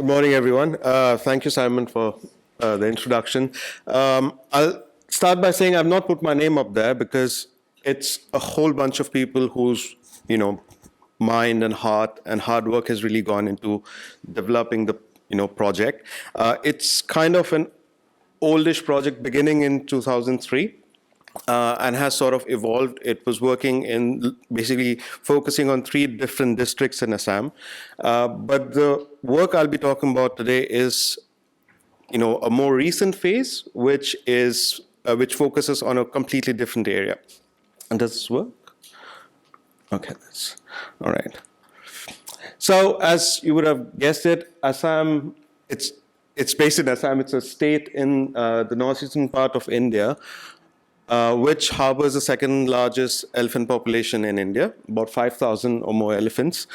Good morning, everyone. Thank you, Simon, for the introduction. I'll start by saying I've not put my name up there because it's a whole bunch of people whose, mind and heart and hard work has really gone into developing the, project. It's kind of an oldish project beginning in 2003. And has sort of evolved. It was working in basically focusing on 3 different districts in Assam. But the work I'll be talking about today is, a more recent phase, which focuses on a completely different area. And does this work? Okay, that's all right. So, as you would have guessed it, Assam, it's based in Assam. It's a state in the northeastern part of India. Which harbors the second largest elephant population in India, about 5,000 or more elephants.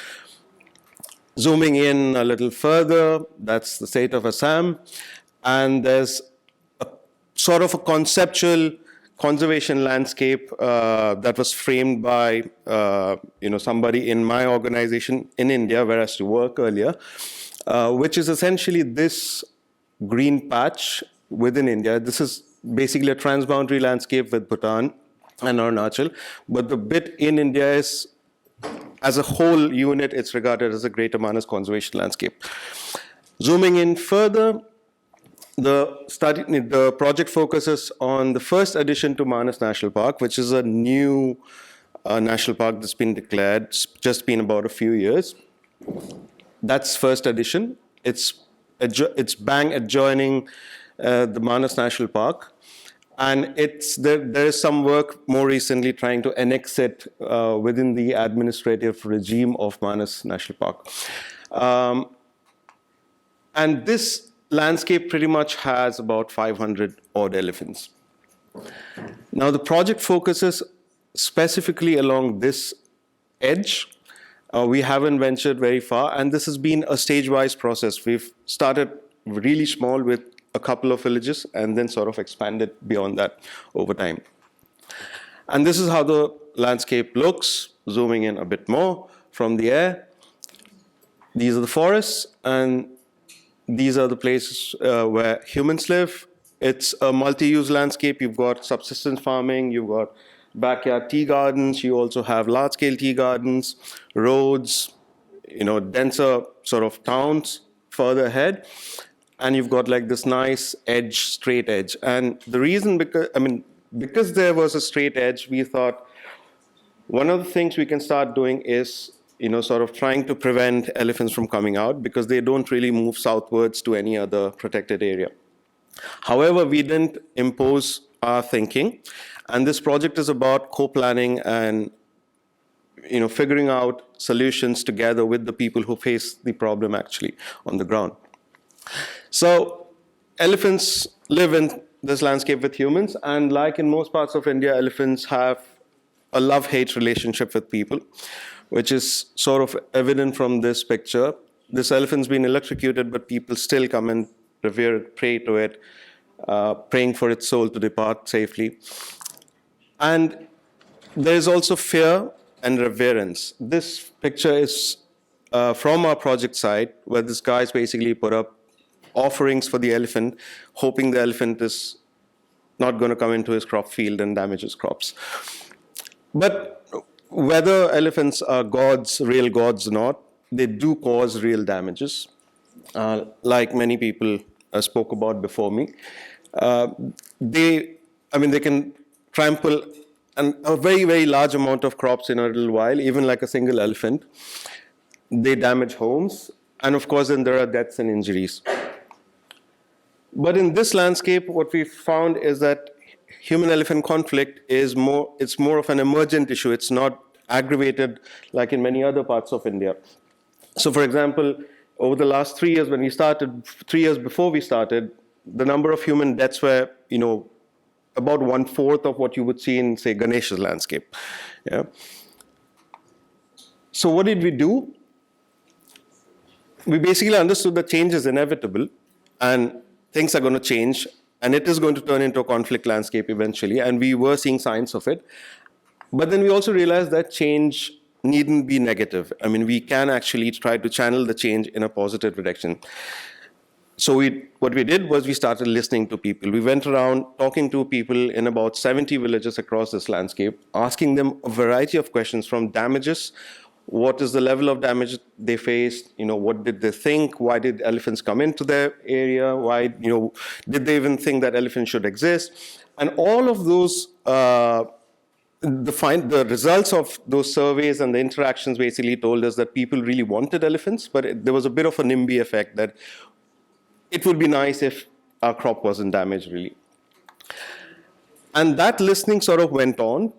Zooming in a little further, that's the state of Assam. And there's a sort of a conceptual conservation landscape that was framed by somebody in my organization in India, where I used to work earlier, which is essentially this green patch within India. This is basically a transboundary landscape with Bhutan and Arunachal. But the bit in India is, as a whole unit, it's regarded as a Greater Manas conservation landscape. Zooming in further, the project focuses on the first addition to Manas National Park, which is a new national park that's been declared. It's just been about a few years. That's first addition. It's bang adjoining the Manas National Park. And there is some work more recently trying to annex it within the administrative regime of Manas National Park. And this landscape pretty much has about 500 odd elephants. Now, the project focuses specifically along this edge. We haven't ventured very far, and this has been a stage-wise process. We've started really small with a couple of villages and then sort of expanded beyond that over time. And this is how the landscape looks, zooming in a bit more from the air. These are the forests, and these are the places where humans live. It's a multi-use landscape. You've got subsistence farming, you've got backyard tea gardens, you also have large-scale tea gardens, roads, denser sort of towns further ahead. And you've got like this nice edge, straight edge. And the reason, because there was a straight edge, we thought one of the things we can start doing is, sort of trying to prevent elephants from coming out because they don't really move southwards to any other protected area. However, we didn't impose our thinking. And this project is about co-planning and, figuring out solutions together with the people who face the problem actually on the ground. So elephants live in this landscape with humans, and like in most parts of India, elephants have a love-hate relationship with people, which is sort of evident from this picture. This elephant's been electrocuted, but people still come and revere it, pray to it, praying for its soul to depart safely. And there is also fear and reverence. This picture is from our project site, where this guy's basically put up offerings for the elephant, hoping the elephant is not going to come into his crop field and damage his crops. But whether elephants are gods, real gods or not, they do cause real damages, like many people spoke about before me. They can trample a very, very large amount of crops in a little while, even like a single elephant. They damage homes, and of course, then there are deaths and injuries. But in this landscape, what we found is that human-elephant conflict it's more of an emergent issue. It's not aggravated like in many other parts of India. So, for example, over the last 3 years, when we started, 3 years before we started, the number of human deaths were, about 1/4 of what you would see in, say, Ganesha's landscape. Yeah. So what did we do? We basically understood that change is inevitable, and things are going to change, and it is going to turn into a conflict landscape eventually, and we were seeing signs of it. But then we also realized that change needn't be negative. I mean, we can actually try to channel the change in a positive direction. So what we did was we started listening to people. We went around talking to people in about 70 villages across this landscape, asking them a variety of questions from damages. What is the level of damage they faced? What did they think? Why did elephants come into their area? Why, did they even think that elephants should exist? And all of those, the results of those surveys and the interactions basically told us that people really wanted elephants, but there was a bit of a NIMBY effect that it would be nice if our crop wasn't damaged, really. And that listening sort of went on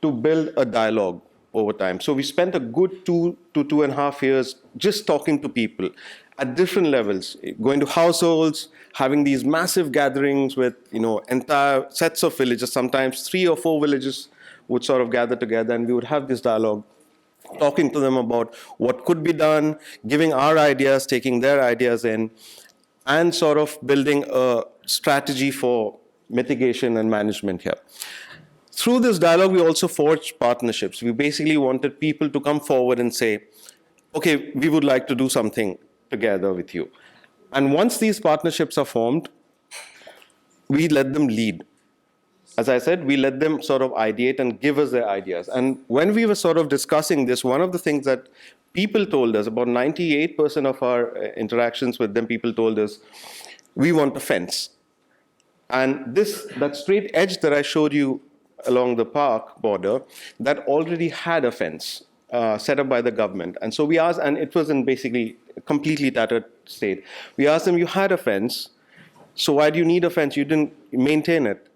to build a dialogue over time. So we spent a good 2 to 2.5 years just talking to people at different levels, going to households, having these massive gatherings with entire sets of villages. Sometimes 3 or 4 villages would sort of gather together, and we would have this dialogue, talking to them about what could be done, giving our ideas, taking their ideas in, and sort of building a strategy for mitigation and management here. Through this dialogue, we also forged partnerships. We basically wanted people to come forward and say, okay, we would like to do something together with you. And once these partnerships are formed, we let them lead. As I said, we let them sort of ideate and give us their ideas. And when we were sort of discussing this, one of the things that people told us, about 98% of our interactions with them, people told us, we want a fence. And that straight edge that I showed you along the park border, that already had a fence set up by the government. And so we asked, and it was in basically a completely tattered state. We asked them, you had a fence, so why do you need a fence? You didn't maintain it.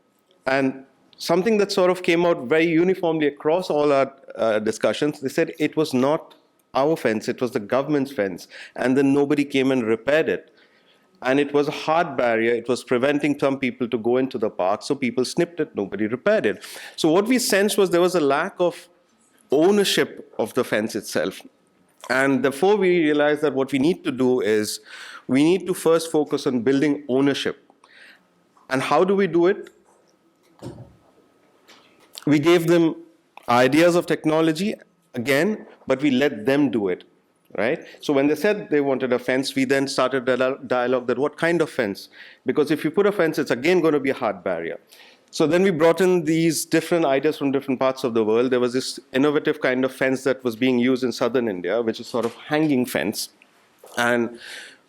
And something that sort of came out very uniformly across all our discussions, they said it was not our fence, it was the government's fence. And then nobody came and repaired it. And it was a hard barrier. It was preventing some people to go into the park. So people snipped it, nobody repaired it. So what we sensed was there was a lack of ownership of the fence itself. And therefore we realized that what we need to do is we need to first focus on building ownership. And how do we do it? We gave them ideas of technology, again, but we let them do it, right? So when they said they wanted a fence, we then started a dialogue that what kind of fence? Because if you put a fence, it's again going to be a hard barrier. So then we brought in these different ideas from different parts of the world. There was this innovative kind of fence that was being used in southern India, which is sort of hanging fence. And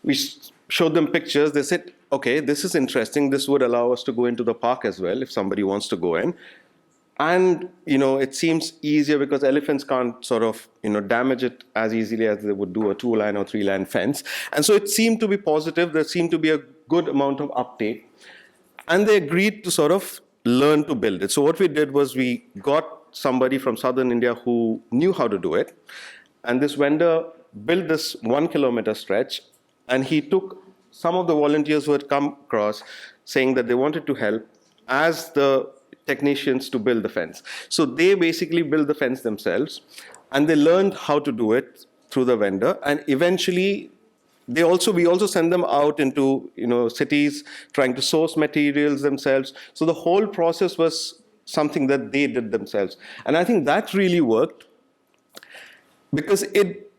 we showed them pictures. They said, okay, this is interesting. This would allow us to go into the park as well if somebody wants to go in. And it seems easier because elephants can't sort of damage it as easily as they would do a 2-line or 3-line fence. And so it seemed to be positive. There seemed to be a good amount of uptake. And they agreed to sort of learn to build it. So what we did was we got somebody from southern India who knew how to do it. And this vendor built this 1-kilometer stretch. And he took some of the volunteers who had come across saying that they wanted to help as the technicians to build the fence. So they basically built the fence themselves, and they learned how to do it through the vendor. And eventually, we also send them out into cities, trying to source materials themselves. So the whole process was something that they did themselves. And I think that really worked because it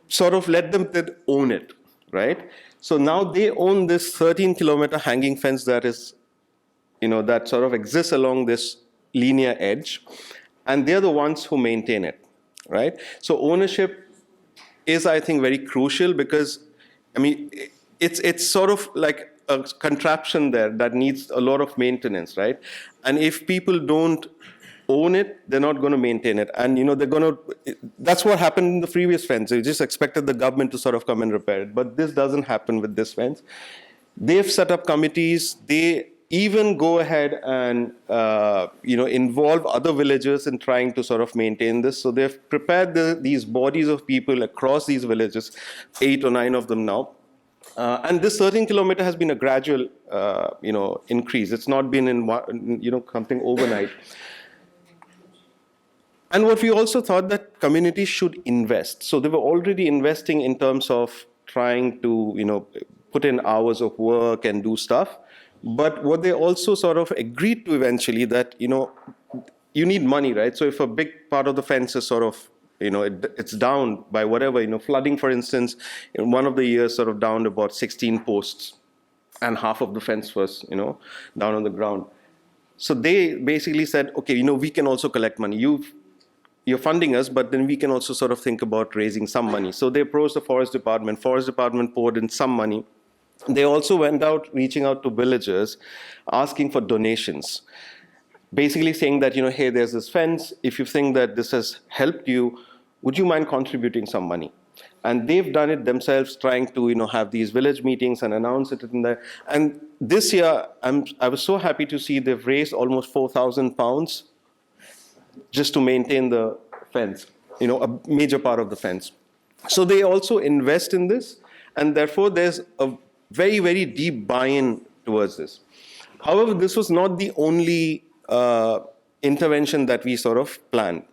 sort of let them own it, right? So now they own this 13-kilometer hanging fence that is that sort of exists along this linear edge, and they're the ones who maintain it, right? So ownership is, I think, very crucial because, it's sort of like a contraption there that needs a lot of maintenance, right? And if people don't own it, they're not going to maintain it. And, that's what happened in the previous fence. They just expected the government to sort of come and repair it. But this doesn't happen with this fence. They've set up committees. They even go ahead and involve other villagers in trying to sort of maintain this. So they've prepared these bodies of people across these villages, 8 or 9 of them now. And this 13-kilometer has been a gradual increase. It's not been in something overnight. And what we also thought that communities should invest. So they were already investing in terms of trying to put in hours of work and do stuff. But what they also sort of agreed to eventually that, you need money, right? So if a big part of the fence is sort of it's down by whatever, flooding, for instance, in one of the years sort of downed about 16 posts, and half of the fence was, down on the ground. So they basically said, okay, we can also collect money. You're funding us, but then we can also sort of think about raising some money. So they approached the forest department. Forest department poured in some money. They also went out, reaching out to villagers, asking for donations, basically saying that, hey, there's this fence. If you think that this has helped you, would you mind contributing some money? And they've done it themselves, trying to, have these village meetings and announce it in there. And this year, I was so happy to see they've raised almost £4,000 just to maintain the fence, a major part of the fence. So they also invest in this, and therefore there's a very, very deep buy-in towards this. However, this was not the only intervention that we sort of planned.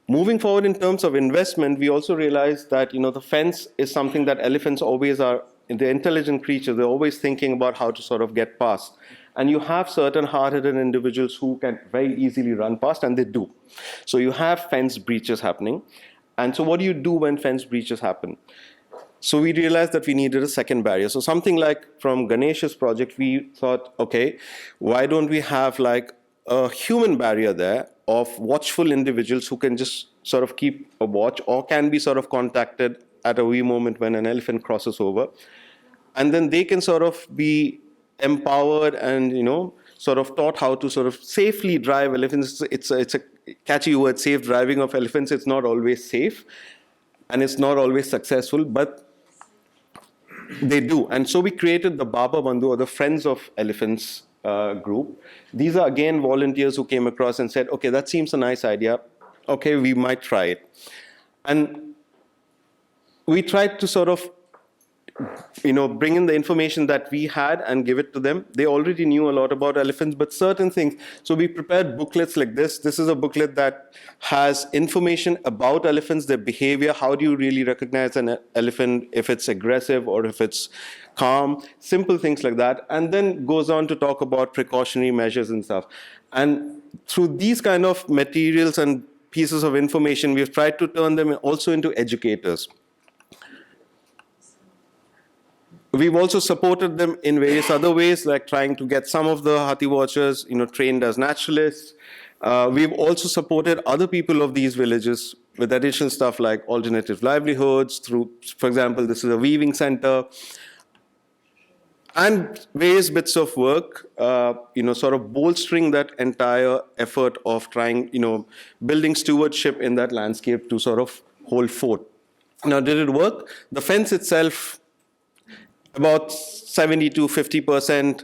Moving forward in terms of investment, we also realized that, the fence is something that elephants always are, they're intelligent creatures, they're always thinking about how to sort of get past. And you have certain hard-headed individuals who can very easily run past, and they do. So you have fence breaches happening. And so what do you do when fence breaches happen? So we realized that we needed a second barrier. So something like from Ganesh's project, we thought, okay, why don't we have like a human barrier there of watchful individuals who can just sort of keep a watch, or can be sort of contacted at a wee moment when an elephant crosses over. And then they can sort of be empowered and, sort of taught how to sort of safely drive elephants. It's a catchy word, safe driving of elephants. It's not always safe, and it's not always successful, but they do. And so we created the Baba Bandhu, or the Friends of Elephants group. These are, again, volunteers who came across and said, okay, that seems a nice idea. Okay, we might try it. And we tried to sort of, bring in the information that we had and give it to them. They already knew a lot about elephants, but certain things. So we prepared booklets like this. This is a booklet that has information about elephants, their behavior. How do you really recognize an elephant, if it's aggressive or if it's calm, simple things like that. And then goes on to talk about precautionary measures and stuff. And through these kind of materials and pieces of information, we've tried to turn them also into educators. We've also supported them in various other ways, like trying to get some of the Hathi watchers, trained as naturalists. We've also supported other people of these villages with additional stuff like alternative livelihoods through, for example, this is a weaving center, and various bits of work, sort of bolstering that entire effort of trying, building stewardship in that landscape to sort of hold fort. Now, did it work? The fence itself, about 70 to 50%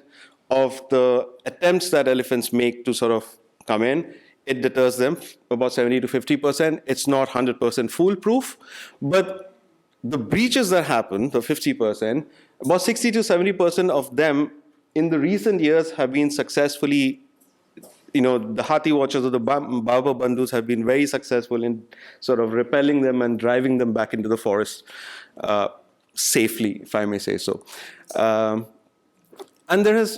of the attempts that elephants make to sort of come in, it deters them, about 70 to 50%. It's not 100% foolproof, but the breaches that happen, the 50%, about 60 to 70% of them in the recent years have been successfully, the Hathi watchers or the Baba Bandhus have been very successful in sort of repelling them and driving them back into the forest safely, if I may say so. And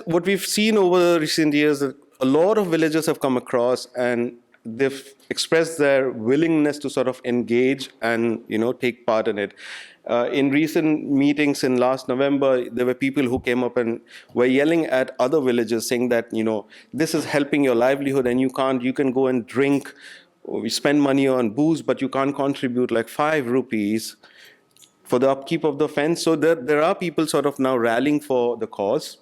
what we've seen over the recent years, that a lot of villagers have come across and they've expressed their willingness to sort of engage and, take part in it. In recent meetings in last November, there were people who came up and were yelling at other villagers saying that, this is helping your livelihood and you can go and drink, or spend money on booze, but you can't contribute like 5 rupees for the upkeep of the fence. So there are people sort of now rallying for the cause.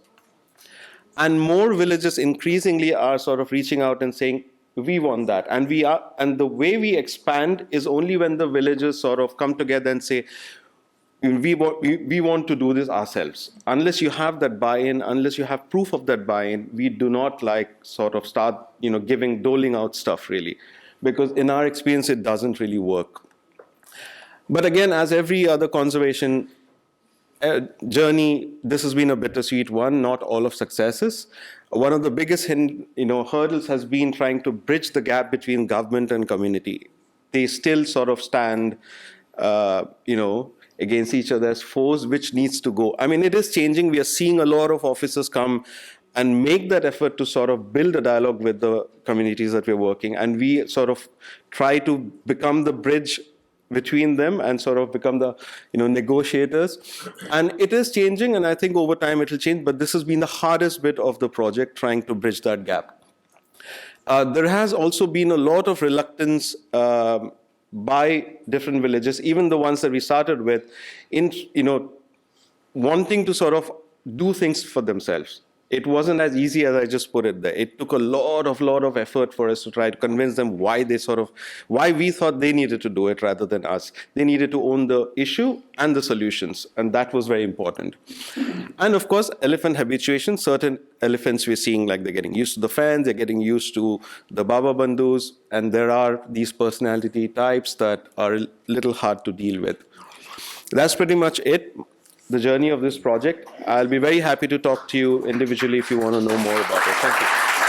And more villages increasingly are sort of reaching out and saying, we want that. And the way we expand is only when the villagers sort of come together and say, we want to do this ourselves. Unless you have that buy-in, unless you have proof of that buy-in, we do not sort of start, doling out stuff really. Because in our experience, it doesn't really work. But again, as every other conservation journey, this has been a bittersweet one, not all of successes. One of the biggest hurdles has been trying to bridge the gap between government and community. They still sort of stand, against each other's foes, which needs to go. I mean, it is changing. We are seeing a lot of officers come and make that effort to sort of build a dialogue with the communities that we're working. And we sort of try to become the bridge between them and sort of become the negotiators. And it is changing, and I think over time it will change, but this has been the hardest bit of the project, trying to bridge that gap. There has also been a lot of reluctance by different villages, even the ones that we started with, in wanting to sort of do things for themselves. It wasn't as easy as I just put it there. It took a lot of effort for us to try to convince them why we thought they needed to do it rather than us. They needed to own the issue and the solutions, and that was very important. And of course, elephant habituation. Certain elephants we're seeing, like, they're getting used to the fence, they're getting used to the Baba Bandhus, and there are these personality types that are a little hard to deal with. That's pretty much it, the journey of this project. I'll be very happy to talk to you individually if you want to know more about it. Thank you.